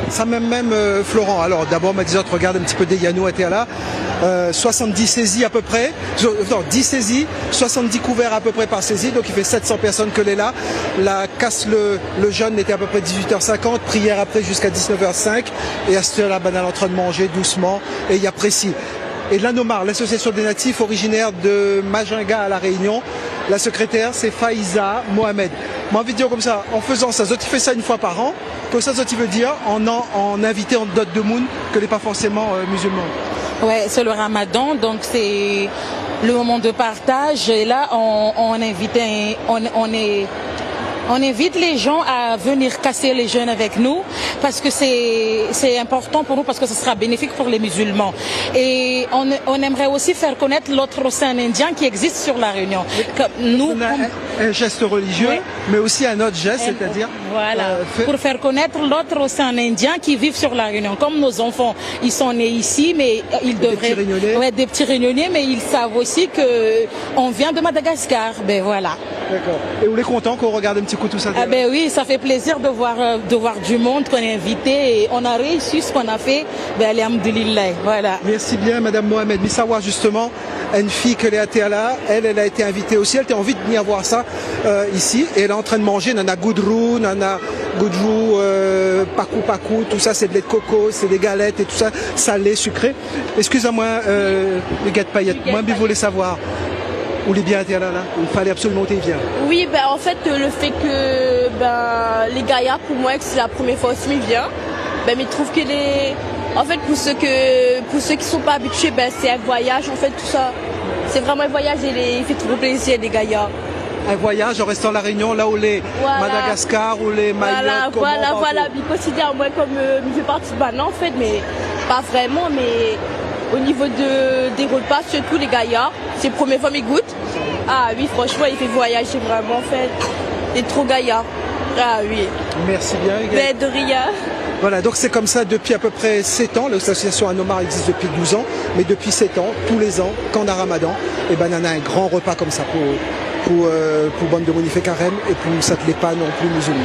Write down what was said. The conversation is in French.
Ça même Florent. Alors d'abord, Madizot regarde un petit peu des Yanou était là. 70 saisies à peu près. Non, 10 saisies, 70 couverts à peu près par saisie. Donc il fait 700 personnes que l'est là. La casse le jeune était à peu près 18h50. Prière après jusqu'à 19h05. Et à ce heure-là, ben, en train de manger doucement. Et il y a précis. Et l'Anomar, l'association des natifs originaires de Majinga à La Réunion. La secrétaire, c'est Faïza Mohamed. Moi, envie de dire comme ça, en faisant ça, Zoti fait ça une fois par an, que ça, Zoti veut dire en invité en dot de moon, que n'est pas forcément musulman. Ouais, c'est le Ramadan, donc c'est le moment de partage. Et là, on invite les gens à venir casser les jeûnes avec nous parce que c'est important pour nous parce que ce sera bénéfique pour les musulmans. Et on aimerait aussi faire connaître l'autre océan indien qui existe sur la Réunion. Nous, on a un geste religieux, ouais, mais aussi un autre geste, c'est-à-dire voilà, pour faire connaître l'autre océan indien qui vit sur la Réunion. Comme nos enfants, ils sont nés ici, mais ils devraient des petits réunionnais, mais ils savent aussi que on vient de Madagascar. Ben voilà. D'accord. Et vous êtes content qu'on regarde un petit coup tout ça? Ah ben oui, ça fait plaisir de voir du monde qu'on est invité et on a réussi ce qu'on a fait. Ben alhamdoulilah, voilà. Merci bien, Madame Mohamed. Mais savoir justement, une fille que Léa Théala, elle a été invitée aussi. Elle a envie de venir voir ça ici. Et elle est en train de manger Nana Goudrou, Nana Goudrou, Pakou, tout ça, c'est de lait de coco, c'est des galettes et tout ça, salé, sucré. Excusez-moi, les gars de paillettes. Moi, je voulais savoir. Ou les biens étaient là, il fallait absolument que tu viennes. Oui, ben en fait le fait que les Gaïas, pour moi, que c'est la première fois aussi qu'ils viennent, mais je trouve que en fait pour ceux qui sont pas habitués, c'est un voyage en fait tout ça. C'est vraiment un voyage et il fait trop plaisir les Gaïas. Un voyage en restant à La Réunion, là où les Madagascar ou les Mayotte. Voilà. Ils considèrent moi comme je fais partie de Bana en fait, mais pas vraiment, mais au niveau des repas, surtout les Gaïas, c'est la première fois qu'ils goûtent. Ah oui, franchement, il fait voyager vraiment, en fait. Il est trop Gaïa. Ah oui. Merci bien, Gaïa. De rien. Voilà, donc c'est comme ça depuis à peu près 7 ans. L'association Anomar existe depuis 12 ans, mais depuis 7 ans, tous les ans, quand on a Ramadan, et ben on a un grand repas comme ça pour Bande de Monifé Carême et pour Satlepa non plus musulmans.